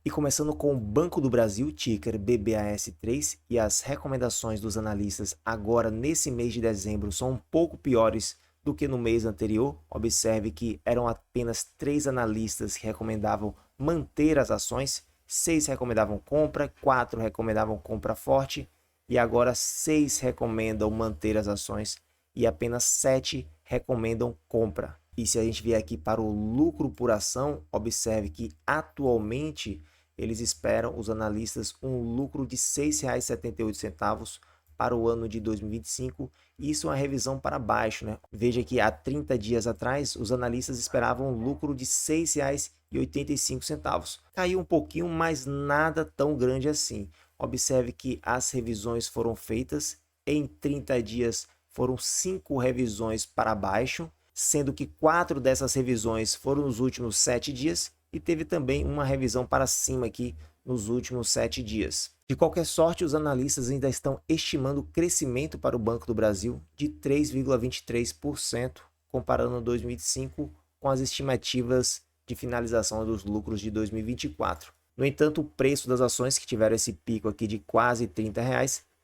E começando com o Banco do Brasil, ticker BBAS3, e as recomendações dos analistas agora nesse mês de dezembro são um pouco piores do que no mês anterior. Observe que eram apenas 3 analistas que recomendavam manter as ações, 6 recomendavam compra, 4 recomendavam compra forte, e agora 6 recomendam manter as ações e apenas 7 recomendam compra. E se a gente vier aqui para o lucro por ação, observe que atualmente eles esperam, os analistas, um lucro de R$ 6,78 para o ano de 2025. Isso é uma revisão para baixo, né? Veja que há 30 dias atrás, os analistas esperavam um lucro de R$ 6,85. Caiu um pouquinho, mas nada tão grande assim. Observe que as revisões foram feitas em 30 dias, foram 5 revisões para baixo, sendo que 4 dessas revisões foram nos últimos 7 dias e teve também uma revisão para cima aqui nos últimos 7 dias. De qualquer sorte, os analistas ainda estão estimando crescimento para o Banco do Brasil de 3,23%, comparando 2025 com as estimativas de finalização dos lucros de 2024. No entanto, o preço das ações que tiveram esse pico aqui de quase R$ 30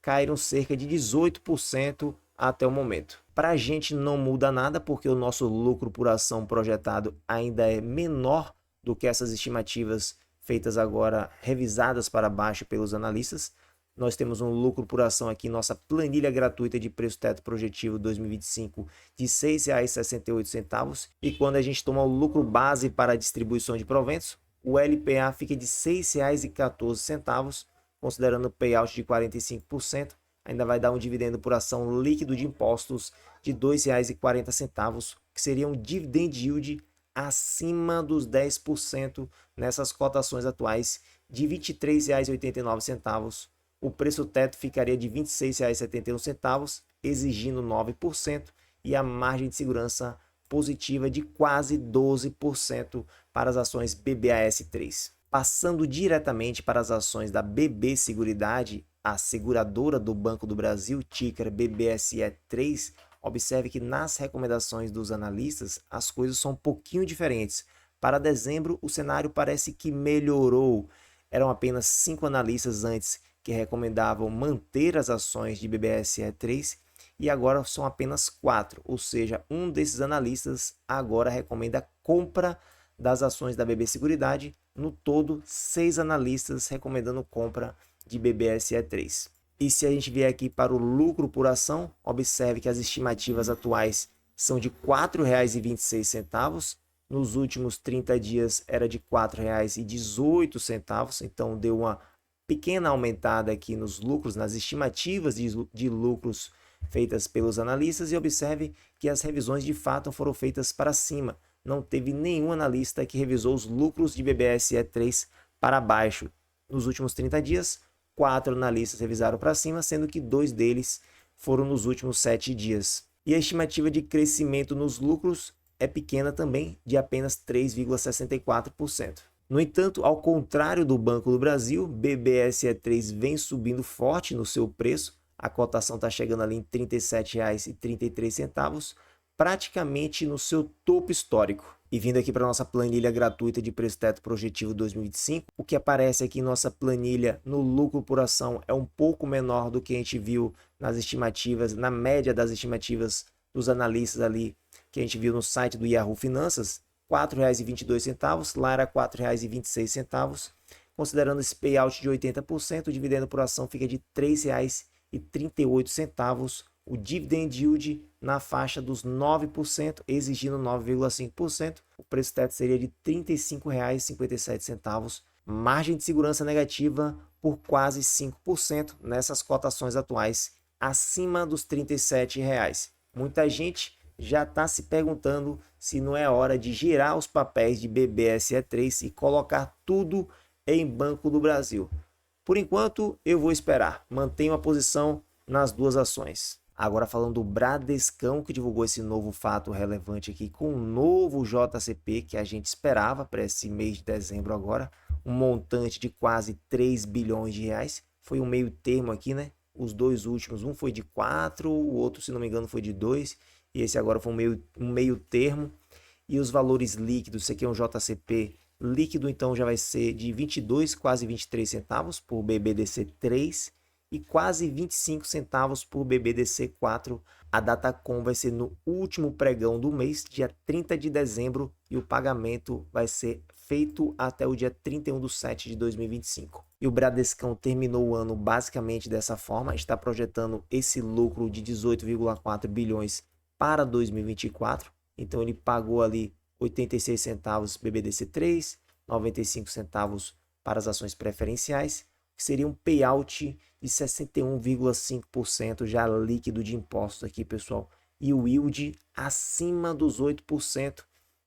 caíram cerca de 18% até o momento. Para a gente não muda nada, porque o nosso lucro por ação projetado ainda é menor do que essas estimativas feitas agora, revisadas para baixo pelos analistas. Nós temos um lucro por ação aqui, nossa planilha gratuita de preço teto projetivo 2025 de R$ 6,68. E quando a gente toma o lucro base para a distribuição de proventos, o LPA fica de R$ 6,14, considerando o payout de 45%. Ainda vai dar um dividendo por ação líquido de impostos de R$ 2,40, que seria um dividend yield acima dos 10% nessas cotações atuais de R$ 23,89. O preço teto ficaria de R$ 26,71, exigindo 9%, e a margem de segurança positiva de quase 12% para as ações BBAS3. Passando diretamente para as ações da BB Seguridade, a seguradora do Banco do Brasil, ticker BBSE3, observe que nas recomendações dos analistas as coisas são um pouquinho diferentes. Para dezembro, o cenário parece que melhorou. Eram apenas 5 analistas antes que recomendavam manter as ações de BBSE3 e agora são apenas 4, ou seja, um desses analistas agora recomenda a compra das ações da BB Seguridade. No todo, 6 analistas recomendando compra de BBSE3. E se a gente vier aqui para o lucro por ação, observe que as estimativas atuais são de R$ 4,26. Nos últimos 30 dias era de R$ 4,18, então deu uma pequena aumentada aqui nos lucros, nas estimativas de lucros feitas pelos analistas. E observe que as revisões de fato foram feitas para cima. Não teve nenhum analista que revisou os lucros de BBSE3 para baixo. Nos últimos 30 dias, 4 analistas revisaram para cima, sendo que 2 deles foram nos últimos 7 dias. E a estimativa de crescimento nos lucros é pequena também, de apenas 3,64%. No entanto, ao contrário do Banco do Brasil, BBSE3 vem subindo forte no seu preço. A cotação está chegando ali em R$ 37,33, praticamente no seu topo histórico. E vindo aqui para a nossa planilha gratuita de preço teto projetivo 2025, o que aparece aqui em nossa planilha no lucro por ação é um pouco menor do que a gente viu nas estimativas, na média das estimativas dos analistas ali, que a gente viu no site do Yahoo Finanças, R$ 4,22, lá era R$ 4,26. Considerando esse payout de 80%, o dividendo por ação fica de R$ 3,38, o dividend yield na faixa dos 9%, exigindo 9,5%. O preço teto seria de R$ 35,57. Margem de segurança negativa por quase 5% nessas cotações atuais, acima dos R$ 37. Muita gente já está se perguntando se não é hora de girar os papéis de BBSE3 e colocar tudo em Banco do Brasil. Por enquanto, eu vou esperar. Mantenho a posição nas duas ações. Agora falando do Bradescão, que divulgou esse novo fato relevante aqui com um novo JCP que a gente esperava para esse mês de dezembro agora, um montante de quase 3 bilhões de reais. Foi um meio termo aqui, né? Os dois últimos, um foi de 4, o outro, se não me engano, foi de 2, e esse agora foi um meio termo. E os valores líquidos, isso aqui é um JCP Líquido então já vai ser de 22, quase 23 centavos por BBDC3 e quase 25 centavos por BBDC4. A Datacom vai ser no último pregão do mês, dia 30 de dezembro, e o pagamento vai ser feito até o dia 31/7 de 2025. E o Bradescão terminou o ano basicamente dessa forma, está projetando esse lucro de 18,4 bilhões para 2024. Então ele pagou ali 86 centavos BBDC3, 95 centavos para as ações preferenciais, que seria um payout de 61,5% já líquido de impostos aqui, pessoal. E o yield acima dos 8%,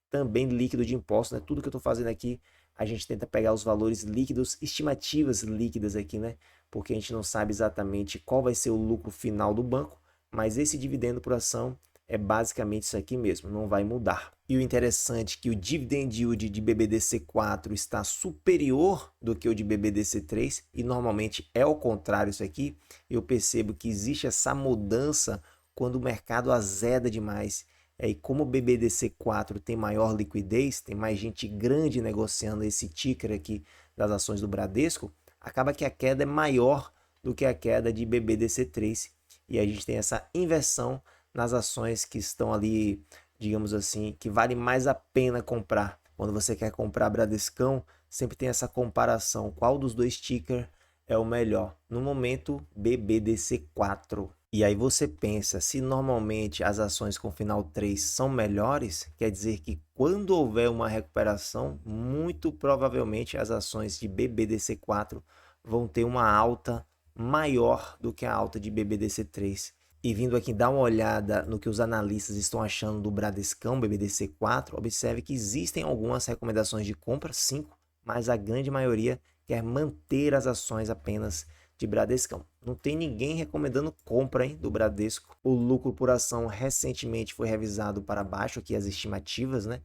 também líquido de impostos, né? Tudo que eu estou fazendo aqui, a gente tenta pegar os valores líquidos, estimativas líquidas aqui, né? Porque a gente não sabe exatamente qual vai ser o lucro final do banco, mas esse dividendo por ação é basicamente isso aqui mesmo, não vai mudar. E o interessante é que o dividend yield de BBDC4 está superior do que o de BBDC3, e normalmente é o contrário isso aqui. Eu percebo que existe essa mudança quando o mercado azeda demais. E como o BBDC4 tem maior liquidez, tem mais gente grande negociando esse ticker aqui das ações do Bradesco, acaba que a queda é maior do que a queda de BBDC3. E a gente tem essa inversão nas ações que estão ali, digamos assim, que vale mais a pena comprar. Quando você quer comprar Bradescão, sempre tem essa comparação. Qual dos dois tickers é o melhor? No momento, BBDC4. E aí você pensa, se normalmente as ações com final 3 são melhores, quer dizer que quando houver uma recuperação, muito provavelmente as ações de BBDC4 vão ter uma alta maior do que a alta de BBDC3. E vindo aqui dar uma olhada no que os analistas estão achando do Bradescão BBDC4, observe que existem algumas recomendações de compra, 5, mas a grande maioria quer manter as ações apenas de Bradescão. Não tem ninguém recomendando compra, hein, do Bradesco. O lucro por ação recentemente foi revisado para baixo, aqui as estimativas, né?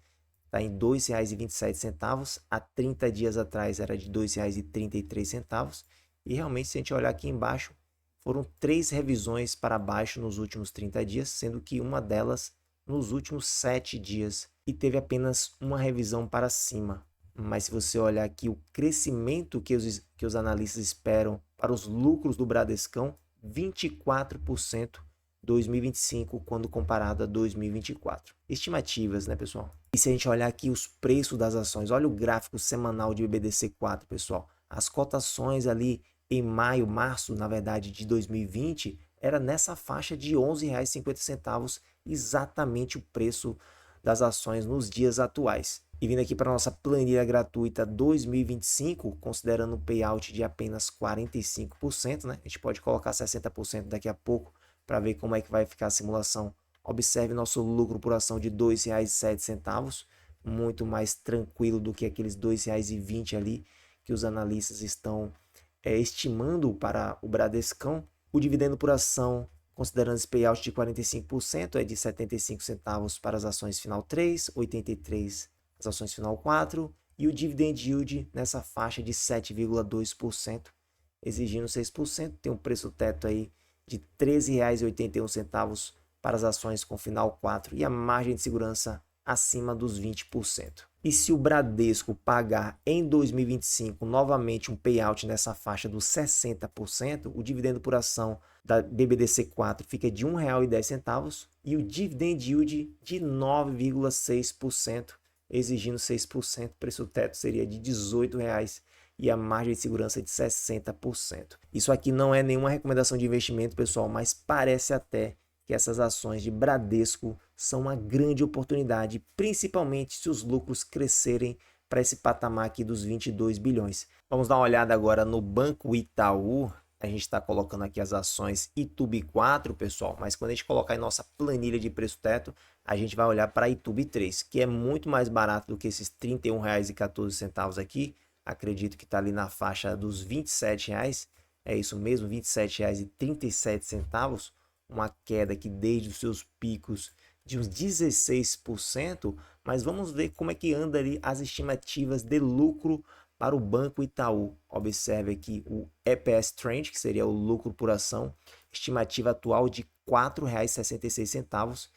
Está em R$ 2,27, há 30 dias atrás era de R$ 2,33, e realmente se a gente olhar aqui embaixo, foram 3 revisões para baixo nos últimos 30 dias, sendo que uma delas nos últimos 7 dias, e teve apenas uma revisão para cima. Mas se você olhar aqui o crescimento que os analistas esperam para os lucros do Bradescão, 24% 2025 quando comparado a 2024. Estimativas, né, pessoal? E se a gente olhar aqui os preços das ações, olha o gráfico semanal de BBDC4, pessoal. As cotações ali em maio, março, na verdade, de 2020, era nessa faixa de R$ 11,50, exatamente o preço das ações nos dias atuais. E vindo aqui para a nossa planilha gratuita 2025, considerando um payout de apenas 45%, né? A gente pode colocar 60% daqui a pouco para ver como é que vai ficar a simulação. Observe nosso lucro por ação de R$ 2,07, muito mais tranquilo do que aqueles R$ 2,20 ali que os analistas estão estimando para o Bradescão. O dividendo por ação, considerando esse payout de 45%, é de 75 centavos para as ações final 3, 83 as ações final 4, e o dividend yield nessa faixa de 7,2%, exigindo 6%, tem um preço teto aí de R$ 13,81 para as ações com final 4 e a margem de segurança acima dos 20%. E se o Bradesco pagar em 2025 novamente um payout nessa faixa dos 60%, o dividendo por ação da BBDC4 fica de R$ 1,10 e o dividend yield de 9,6%, exigindo 6%, preço teto seria de R$ 18,00 e a margem de segurança de 60%. Isso aqui não é nenhuma recomendação de investimento, pessoal, mas parece até que essas ações de Bradesco são uma grande oportunidade, principalmente se os lucros crescerem para esse patamar aqui dos 22 bilhões. Vamos dar uma olhada agora no Banco Itaú. A gente está colocando aqui as ações ITUB4, pessoal, mas quando a gente colocar em nossa planilha de preço teto, a gente vai olhar para ITUB3, que é muito mais barato do que esses R$ 31,14 aqui. Acredito que está ali na faixa dos R$ 27,00. É isso mesmo, R$ 27,37. Uma queda aqui desde os seus picos de uns 16%, mas vamos ver como é que anda ali as estimativas de lucro para o Banco Itaú. Observe aqui o EPS Trend, que seria o lucro por ação, estimativa atual de R$ 4,66,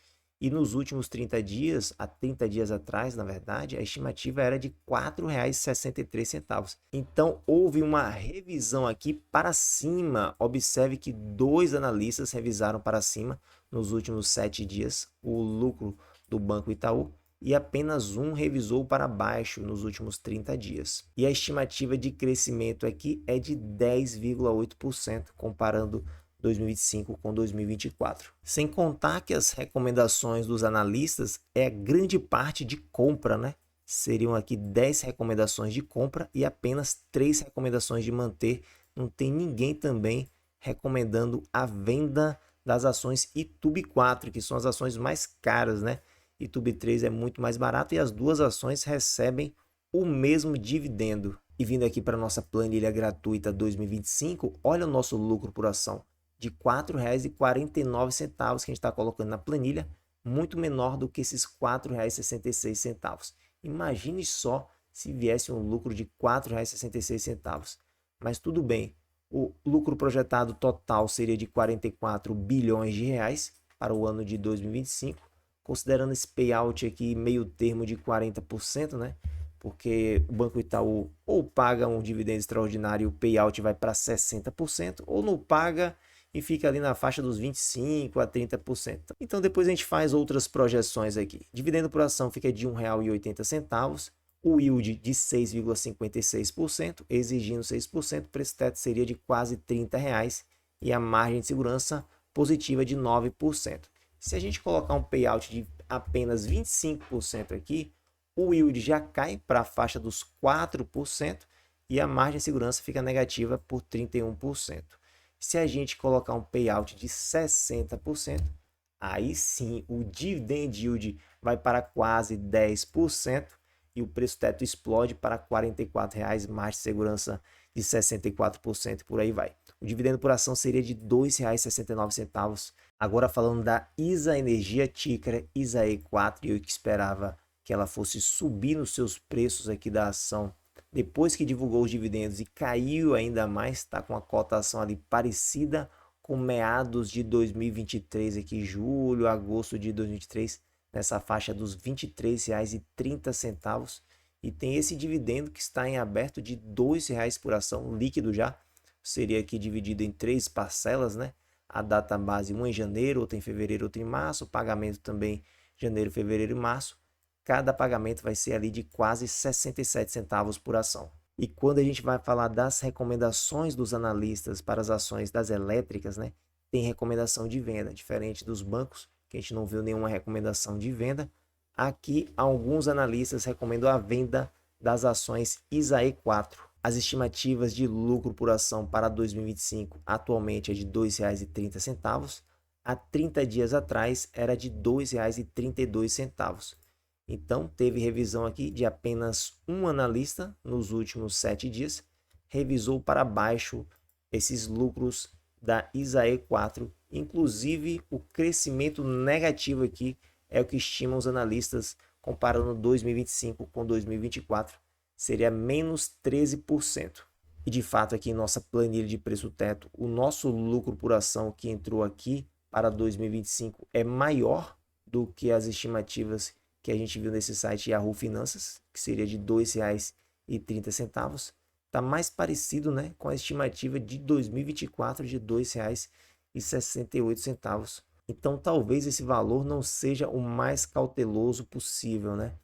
E nos últimos 30 dias, há 30 dias atrás, na verdade, a estimativa era de R$ 4,63. Então, houve uma revisão aqui para cima. Observe que 2 analistas revisaram para cima nos últimos 7 dias o lucro do Banco Itaú e apenas um revisou para baixo nos últimos 30 dias. E a estimativa de crescimento aqui é de 10,8%, comparando 2025 com 2024. Sem contar que as recomendações dos analistas é grande parte de compra, né? Seriam aqui 10 recomendações de compra e apenas 3 recomendações de manter. Não tem ninguém também recomendando a venda das ações ITUB4, que são as ações mais caras, né? ITUB3 é muito mais barato e as duas ações recebem o mesmo dividendo. E vindo aqui para a nossa planilha gratuita 2025, olha o nosso lucro por ação de R$ 4,49 que a gente está colocando na planilha, muito menor do que esses R$ 4,66. Imagine só se viesse um lucro de R$ 4,66. Mas tudo bem, o lucro projetado total seria de 44 bilhões de reais para o ano de 2025, considerando esse payout aqui meio termo de 40%, né? Porque o Banco Itaú ou paga um dividendo extraordinário e o payout vai para 60%, ou não paga e fica ali na faixa dos 25% a 30%. Então depois a gente faz outras projeções aqui. Dividendo por ação fica de R$ 1,80, o yield de 6,56%, exigindo 6%, o preço teto seria de quase R$ 30 e a margem de segurança positiva de 9%. Se a gente colocar um payout de apenas 25% aqui, o yield já cai para a faixa dos 4% e a margem de segurança fica negativa por 31%. Se a gente colocar um payout de 60%, aí sim o dividend yield vai para quase 10% e o preço teto explode para R$ 44,00, margem de segurança de 64% e por aí vai. O dividendo por ação seria de R$ 2,69. Agora falando da ISA Energia, ticker ISAE4, eu que esperava que ela fosse subir nos seus preços aqui da ação depois que divulgou os dividendos e caiu ainda mais, está com a cotação ali parecida com meados de 2023, aqui julho, agosto de 2023, nessa faixa dos R$ 23,30. E tem esse dividendo que está em aberto de R$ 2,00 por ação, líquido já, seria aqui dividido em 3 parcelas, né? A data base, uma em janeiro, outra em fevereiro, outra em março, o pagamento também janeiro, fevereiro e março. Cada pagamento vai ser ali de quase 67 centavos por ação. E quando a gente vai falar das recomendações dos analistas para as ações das elétricas, né, tem recomendação de venda, diferente dos bancos, que a gente não viu nenhuma recomendação de venda. Aqui, alguns analistas recomendam a venda das ações ISAE4. As estimativas de lucro por ação para 2025 atualmente é de R$ 2,30. Há 30 dias atrás era de R$ 2,32. Então, teve revisão aqui de apenas um analista nos últimos 7 dias, revisou para baixo esses lucros da ISAE4, inclusive o crescimento negativo aqui é o que estimam os analistas comparando 2025 com 2024, seria menos 13%. E de fato aqui em nossa planilha de preço teto, o nosso lucro por ação que entrou aqui para 2025 é maior do que as estimativas que a gente viu nesse site Yahoo Finanças, que seria de R$ 2,30. Está mais parecido, né, com a estimativa de 2024 de R$ 2,68. Então talvez esse valor não seja o mais cauteloso possível, né?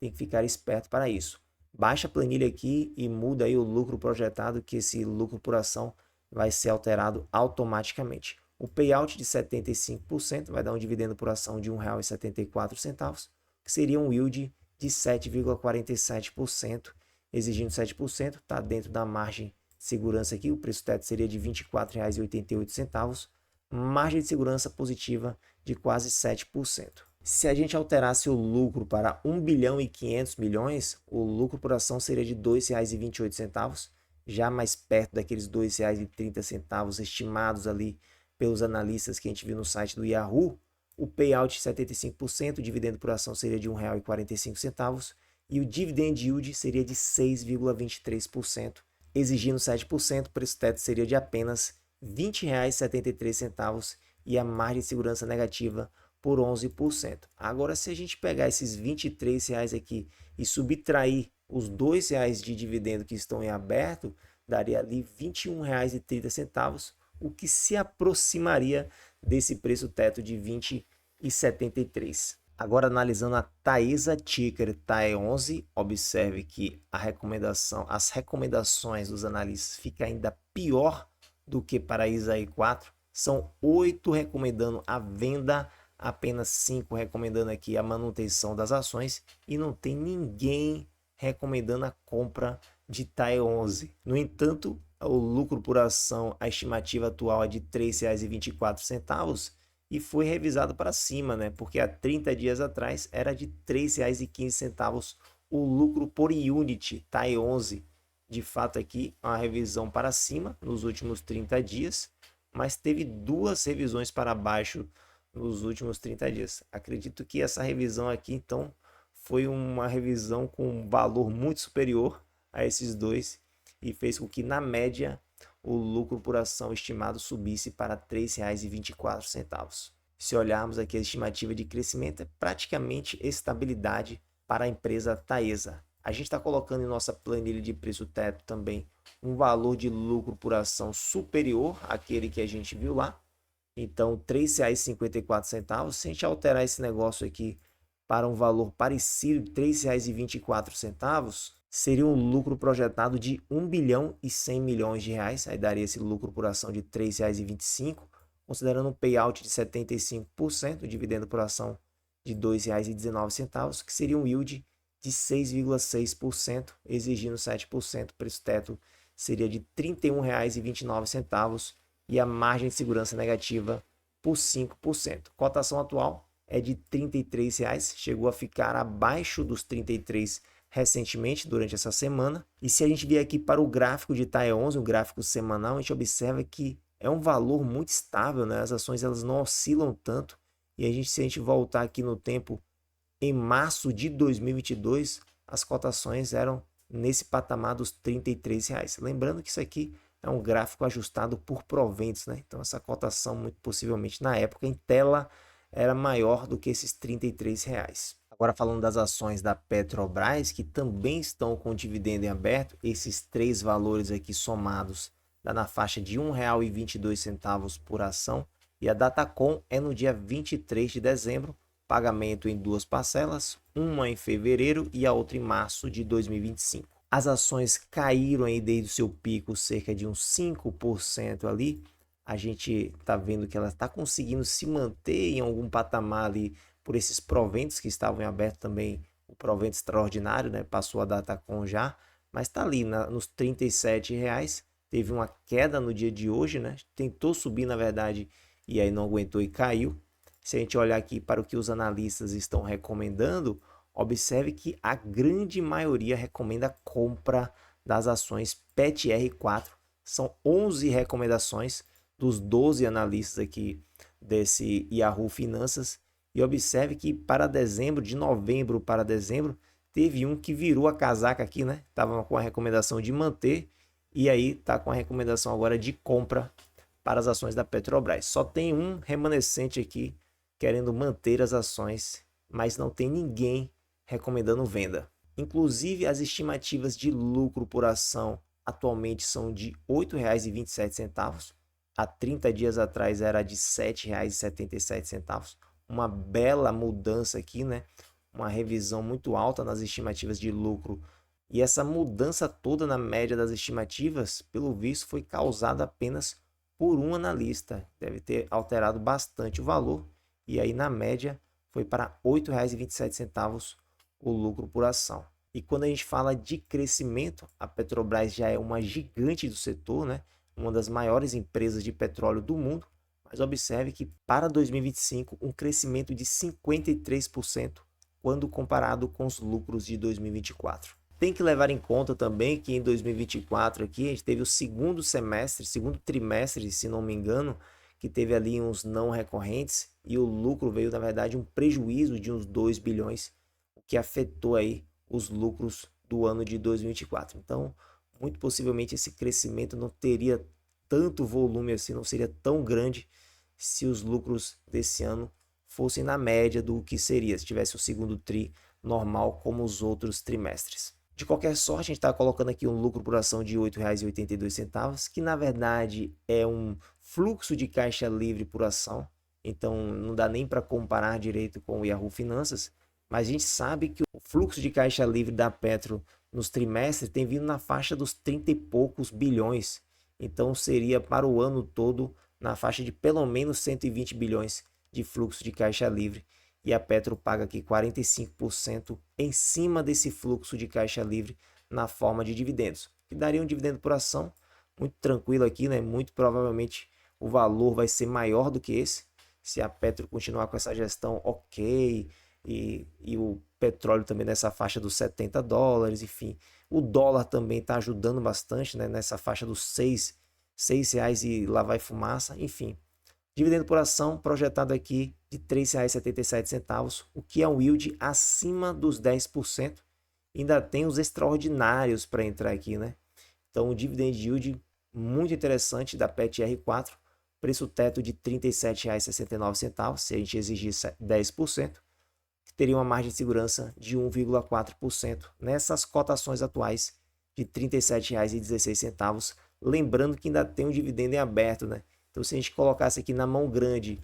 Tem que ficar esperto para isso. Baixa a planilha aqui e muda aí o lucro projetado, que esse lucro por ação vai ser alterado automaticamente. O payout de 75% vai dar um dividendo por ação de R$ 1,74, que seria um yield de 7,47%, exigindo 7%, está dentro da margem de segurança aqui, o preço teto seria de R$ 24,88, margem de segurança positiva de quase 7%. Se a gente alterasse o lucro para 1 bilhão e 500 milhões, o lucro por ação seria de R$ 2,28, já mais perto daqueles R$ 2,30 estimados ali pelos analistas que a gente viu no site do Yahoo. O payout de 75%, o dividendo por ação seria de R$ 1,45 e o dividend yield seria de 6,23%, exigindo 7%, o preço teto seria de apenas R$ 20,73 e a margem de segurança negativa por 11%. Agora, se a gente pegar esses R$ 23 aqui e subtrair os R$ 2 de dividendo que estão em aberto, daria ali R$ 21,30, o que se aproximaria desse preço teto de 20,73. Agora, analisando a Taesa Ticker TAE11, observe que as recomendações dos analistas ficam ainda pior do que para a ISAE 4. São 8 recomendando a venda, apenas 5 recomendando aqui a manutenção das ações e não tem ninguém recomendando a compra de TAE11. No entanto, o lucro por ação, a estimativa atual é de R$ 3,24 e foi revisado para cima, né? Porque há 30 dias atrás era de R$ 3,15 o lucro por unit TAE11. De fato aqui uma revisão para cima nos últimos 30 dias, mas teve 2 revisões para baixo nos últimos 30 dias. Acredito que essa revisão aqui então foi uma revisão com um valor muito superior a esses dois e fez com que na média o lucro por ação estimado subisse para R$ 3,24. Se olharmos aqui a estimativa de crescimento, é praticamente estabilidade para a empresa Taesa. A gente está colocando em nossa planilha de preço teto também um valor de lucro por ação superior àquele que a gente viu lá. Então, R$ 3,54. Se a gente alterar esse negócio aqui para um valor parecido, R$ 3,24, seria um lucro projetado de R$ 1.100.000.000. Aí daria esse lucro por ação de R$ 3,25, considerando um payout de 75%, dividendo por ação de R$ 2,19, que seria um yield de 6,6%, exigindo 7%. O preço teto seria de R$ 31,29 e a margem de segurança negativa por 5%. Cotação atual é de R$ 33, chegou a ficar abaixo dos 33 recentemente durante essa semana. E se a gente vier aqui para o gráfico de TAE11, o gráfico semanal, a gente observa que é um valor muito estável, né? As ações elas não oscilam tanto. E se a gente voltar aqui no tempo, em março de 2022, as cotações eram nesse patamar dos R$ 33. Lembrando que isso aqui é um gráfico ajustado por proventos, né? Então essa cotação muito possivelmente na época em tela era maior do que esses R$ 33. Agora falando das ações da Petrobras, que também estão com dividendo em aberto, esses 3 valores aqui somados dá na faixa de R$ 1,22 por ação, e a Datacom é no dia 23 de dezembro, pagamento em 2 parcelas, uma em fevereiro e a outra em março de 2025. As ações caíram aí desde o seu pico cerca de uns 5% ali. A gente está vendo que ela está conseguindo se manter em algum patamar ali por esses proventos que estavam em aberto também. O provento extraordinário, né? Passou a Datacom já, mas está ali nos R$ 37. Teve uma queda no dia de hoje, né? Tentou subir, na verdade, e aí não aguentou e caiu. Se a gente olhar aqui para o que os analistas estão recomendando, observe que a grande maioria recomenda a compra das ações PETR4. São 11 recomendações dos 12 analistas aqui desse Yahoo Finanças. E observe que para dezembro, de novembro para dezembro, teve um que virou a casaca aqui, né? Estava com a recomendação de manter e aí está com a recomendação agora de compra para as ações da Petrobras. Só tem um remanescente aqui querendo manter as ações, mas não tem ninguém recomendando venda. Inclusive, as estimativas de lucro por ação atualmente são de R$ 8,27. Há 30 dias atrás era de R$ 7,77. Uma bela mudança aqui, né? Uma revisão muito alta nas estimativas de lucro. E essa mudança toda na média das estimativas, pelo visto, foi causada apenas por um analista. Deve ter alterado bastante o valor. E aí, na média, foi para R$ 8,27 o lucro por ação. E quando a gente fala de crescimento, a Petrobras já é uma gigante do setor, né? Uma das maiores empresas de petróleo do mundo. Mas observe que para 2025, um crescimento de 53% quando comparado com os lucros de 2024. Tem que levar em conta também que em 2024 aqui a gente teve o segundo trimestre, se não me engano, que teve ali uns não recorrentes e o lucro veio, na verdade, um prejuízo de uns 2 bilhões, o que afetou aí os lucros do ano de 2024. Então, muito possivelmente esse crescimento não teria tanto volume assim, não seria tão grande se os lucros desse ano fossem na média do que seria se tivesse o segundo tri normal como os outros trimestres. De qualquer sorte, a gente está colocando aqui um lucro por ação de R$ 8,82, que na verdade é um fluxo de caixa livre por ação, então não dá nem para comparar direito com o Yahoo Finanças, mas a gente sabe que o fluxo de caixa livre da Petro nos trimestres tem vindo na faixa dos 30 e poucos bilhões, então seria para o ano todo na faixa de pelo menos 120 bilhões de fluxo de caixa livre, e a Petro paga aqui 45% em cima desse fluxo de caixa livre na forma de dividendos, que daria um dividendo por ação muito tranquilo aqui, né? Muito provavelmente o valor vai ser maior do que esse, se a Petro continuar com essa gestão ok, e o petróleo também nessa faixa dos $70, enfim. O dólar também está ajudando bastante, né? Nessa faixa dos seis reais e lá vai fumaça, enfim. Dividendo por ação projetado aqui de R$ 3,77, o que é um yield acima dos 10%. Ainda tem os extraordinários para entrar aqui, né? Então, o dividend yield muito interessante da PET-R4, preço teto de R$ 37,69, se a gente exigisse 10%, que teria uma margem de segurança de 1,4% nessas cotações atuais de R$ 37,16. Lembrando que ainda tem um dividendo em aberto, né? Então, se a gente colocasse aqui na mão grande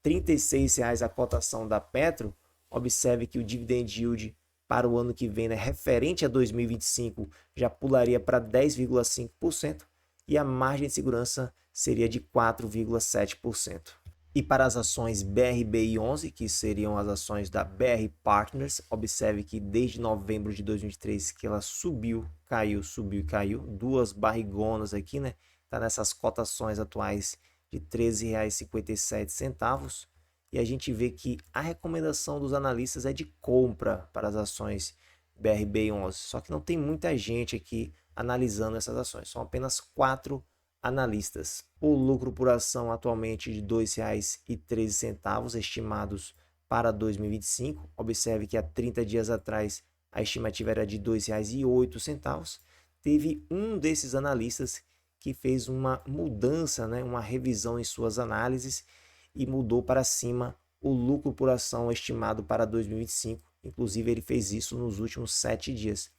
R$ 36,00 a cotação da Petro, observe que o dividend yield para o ano que vem, né, referente a 2025, já pularia para 10,5% e a margem de segurança seria de 4,7%. E para as ações BRBI11, que seriam as ações da BR Partners, observe que desde novembro de 2023 que ela subiu, caiu, subiu e caiu, duas barrigonas aqui, né? Tá nessas cotações atuais de R$ 13,57, e a gente vê que a recomendação dos analistas é de compra para as ações BRB11, só que não tem muita gente aqui analisando essas ações, são apenas 4 analistas. O lucro por ação atualmente de R$ 2,13 estimados para 2025, observe que há 30 dias atrás a estimativa era de R$ 2,08, teve um desses analistas que fez uma mudança, né, uma revisão em suas análises e mudou para cima o lucro por ação estimado para 2025. Inclusive, ele fez isso nos últimos 7 dias.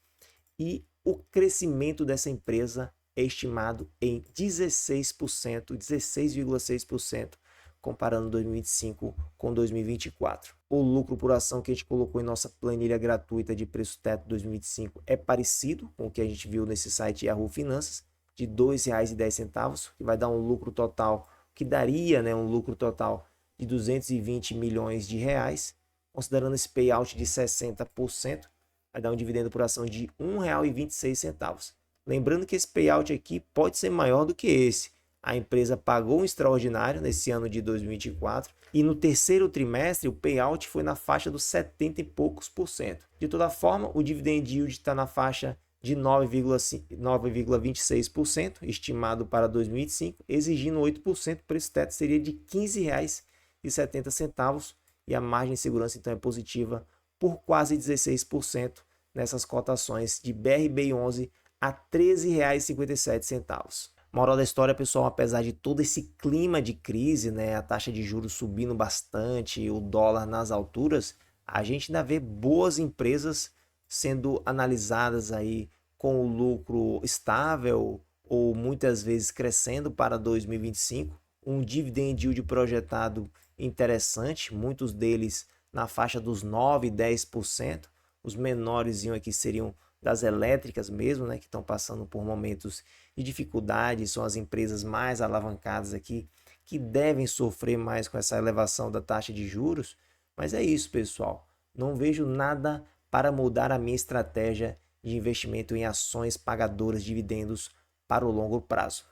E o crescimento dessa empresa é estimado em 16%, 16,6%, comparando 2025 com 2024. O lucro por ação que a gente colocou em nossa planilha gratuita de preço teto 2025 é parecido com o que a gente viu nesse site Yahoo Finanças, de R$ 2,10, que vai dar um lucro total, que daria, né, um lucro total de 220 milhões de reais, considerando esse payout de 60%, vai dar um dividendo por ação de R$ 1,26. Lembrando que esse payout aqui pode ser maior do que esse. A empresa pagou um extraordinário nesse ano de 2024 e no terceiro trimestre o payout foi na faixa dos 70 e poucos por cento. De toda forma, o dividend yield está na faixa de 9,26%, estimado para 2025, exigindo 8%, o preço teto seria de R$ 15,70 e a margem de segurança então é positiva por quase 16% nessas cotações de BRB11 a R$ 13,57. Moral da história, pessoal, apesar de todo esse clima de crise, né, a taxa de juros subindo bastante, o dólar nas alturas, a gente ainda vê boas empresas sendo analisadas aí com o lucro estável ou muitas vezes crescendo para 2025, um dividend yield projetado interessante, muitos deles na faixa dos 9, 10%, os menores aqui seriam das elétricas mesmo, né, que estão passando por momentos de dificuldade, são as empresas mais alavancadas aqui, que devem sofrer mais com essa elevação da taxa de juros, mas é isso, pessoal, não vejo nada para mudar a minha estratégia de investimento em ações pagadoras de dividendos para o longo prazo.